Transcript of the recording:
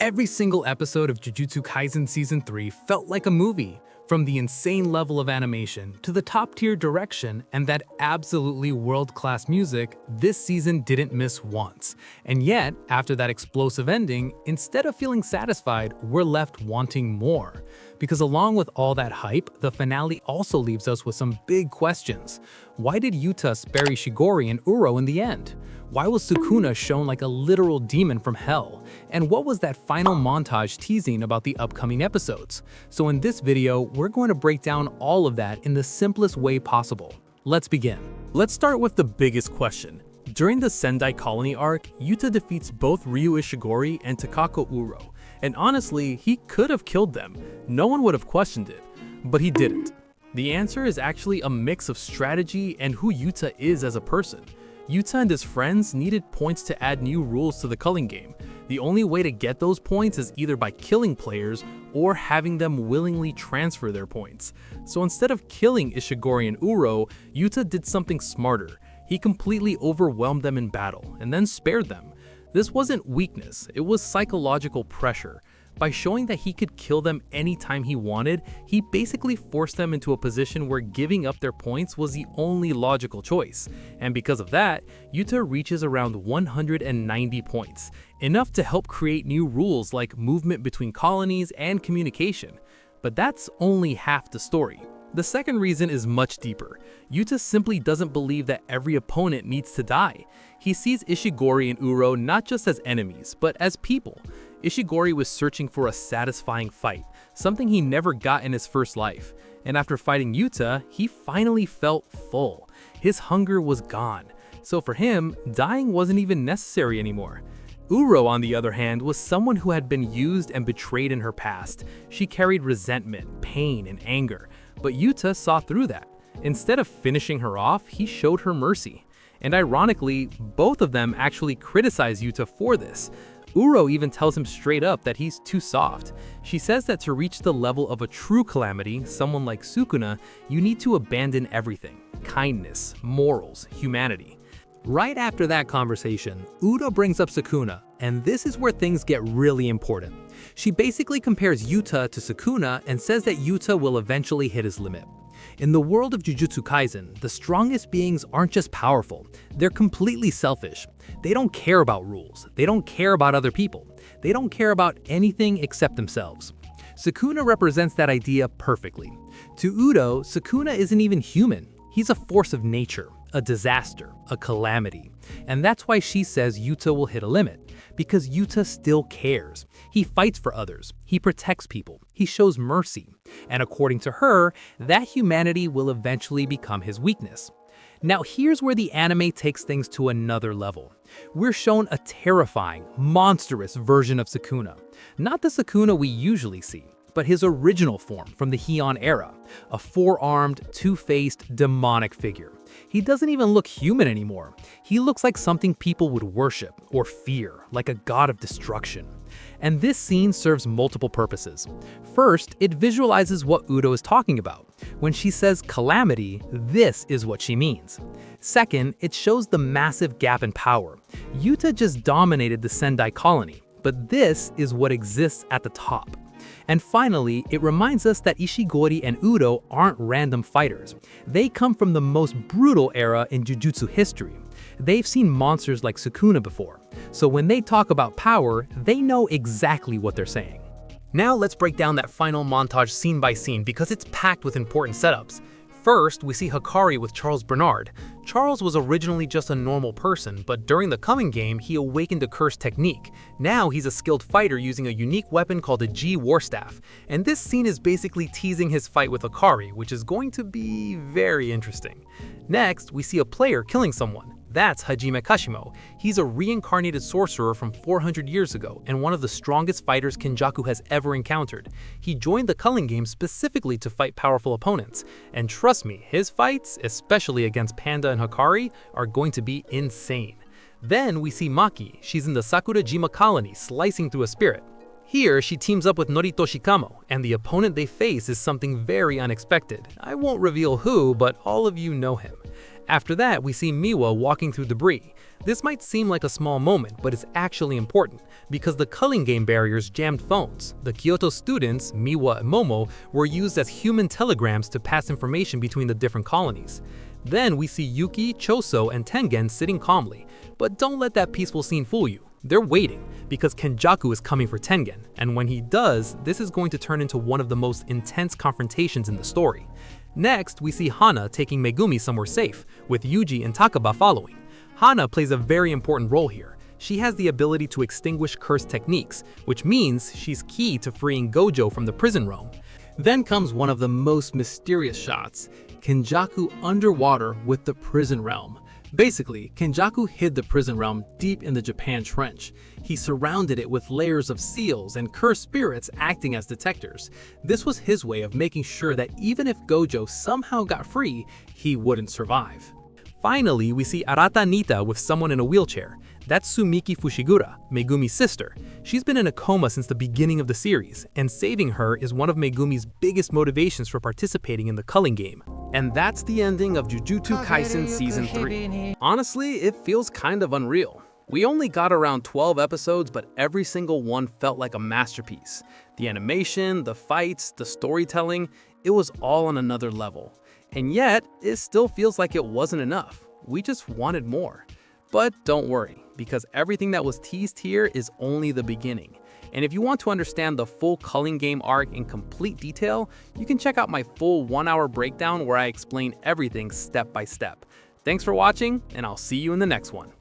Every single episode of Jujutsu Kaisen Season 3 felt like a movie, from the insane level of animation to the top-tier direction and that absolutely world-class music. This season didn't miss once. And yet, after that explosive ending, instead of feeling satisfied, we're left wanting more. Because along with all that hype, the finale also leaves us with some big questions. Why did Yuta spare Ishigori and Uro in the end? Why was Sukuna shown like a literal demon from hell? And what was that final montage teasing about the upcoming episodes? So in this video, we're going to break down all of that in the simplest way possible. Let's begin. Let's start with the biggest question. During the Sendai Colony arc, Yuta defeats both Ryu Ishigori and Takako Uro. And honestly, he could have killed them. No one would have questioned it. But he didn't. The answer is actually a mix of strategy and who Yuta is as a person. Yuta and his friends needed points to add new rules to the culling game. The only way to get those points is either by killing players or having them willingly transfer their points. So instead of killing Ishigori and Uro, Yuta did something smarter. He completely overwhelmed them in battle and then spared them. This wasn't weakness, it was psychological pressure. By showing that he could kill them anytime he wanted, he basically forced them into a position where giving up their points was the only logical choice. And because of that, Yuta reaches around 190 points, enough to help create new rules like movement between colonies and communication. But that's only half the story. The second reason is much deeper. Yuta simply doesn't believe that every opponent needs to die. He sees Ishigori and Uro not just as enemies, but as people. Ishigori was searching for a satisfying fight, something he never got in his first life. And after fighting Yuta, he finally felt full. His hunger was gone. So for him, dying wasn't even necessary anymore. Uro, on the other hand, was someone who had been used and betrayed in her past. She carried resentment, pain, and anger. But Yuta saw through that. Instead of finishing her off, he showed her mercy. And ironically, both of them actually criticize Yuta for this. Uro even tells him straight up that he's too soft. She says that to reach the level of a true calamity, someone like Sukuna, you need to abandon everything: kindness, morals, humanity. Right after that conversation, Uro brings up Sukuna, and this is where things get really important. She basically compares Yuta to Sukuna and says that Yuta will eventually hit his limit. In the world of Jujutsu Kaisen, the strongest beings aren't just powerful, they're completely selfish. They don't care about rules, they don't care about other people, they don't care about anything except themselves. Sukuna represents that idea perfectly. To Uro, Sukuna isn't even human, he's a force of nature, a disaster, a calamity. And that's why she says Yuta will hit a limit, because Yuta still cares. He fights for others, he protects people, he shows mercy. And according to her, that humanity will eventually become his weakness. Now here's where the anime takes things to another level. We're shown a terrifying, monstrous version of Sukuna. Not the Sukuna we usually see, but his original form from the Heian era, a four-armed, two-faced, demonic figure. He doesn't even look human anymore. He looks like something people would worship or fear, like a god of destruction. And this scene serves multiple purposes. First, it visualizes what Uro is talking about. When she says calamity, this is what she means. Second, it shows the massive gap in power. Yuta just dominated the Sendai colony, but this is what exists at the top. And finally, it reminds us that Ishigori and Uro aren't random fighters. They come from the most brutal era in Jujutsu history. They've seen monsters like Sukuna before, so when they talk about power, they know exactly what they're saying. Now let's break down that final montage scene by scene because it's packed with important setups. First, we see Hakari with Charles Bernard. Charles was originally just a normal person, but during the coming game, he awakened a cursed technique. Now he's a skilled fighter using a unique weapon called a G Warstaff. And this scene is basically teasing his fight with Hakari, which is going to be very interesting. Next, we see a player killing someone. That's Hajime Kashimo. He's a reincarnated sorcerer from 400 years ago and one of the strongest fighters Kenjaku has ever encountered. He joined the culling game specifically to fight powerful opponents. And trust me, his fights, especially against Panda and Hakari, are going to be insane. Then we see Maki. She's in the Sakurajima colony, slicing through a spirit. Here, she teams up with Norito Shikamo, and the opponent they face is something very unexpected. I won't reveal who, but all of you know him. After that, we see Miwa walking through debris. This might seem like a small moment, but it's actually important, because the culling game barriers jammed phones. The Kyoto students, Miwa and Momo, were used as human telegrams to pass information between the different colonies. Then we see Yuki, Choso, and Tengen sitting calmly. But don't let that peaceful scene fool you. They're waiting, because Kenjaku is coming for Tengen, and when he does, this is going to turn into one of the most intense confrontations in the story. Next, we see Hana taking Megumi somewhere safe, with Yuji and Takaba following. Hana plays a very important role here. She has the ability to extinguish curse techniques, which means she's key to freeing Gojo from the prison realm. Then comes one of the most mysterious shots, Kenjaku underwater with the prison realm. Basically, Kenjaku hid the prison realm deep in the Japan Trench. He surrounded it with layers of seals and cursed spirits acting as detectors. This was his way of making sure that even if Gojo somehow got free, he wouldn't survive. Finally, we see Arata Nita with someone in a wheelchair. That's Tsumiki Fushiguro, Megumi's sister. She's been in a coma since the beginning of the series, and saving her is one of Megumi's biggest motivations for participating in the culling game. And that's the ending of Jujutsu Kaisen Season 3. Honestly, it feels kind of unreal. We only got around 12 episodes, but every single one felt like a masterpiece. The animation, the fights, the storytelling, it was all on another level. And yet, it still feels like it wasn't enough. We just wanted more. But don't worry, because everything that was teased here is only the beginning. And if you want to understand the full culling game arc in complete detail, you can check out my full 1-hour breakdown where I explain everything step by step. Thanks for watching, and I'll see you in the next one.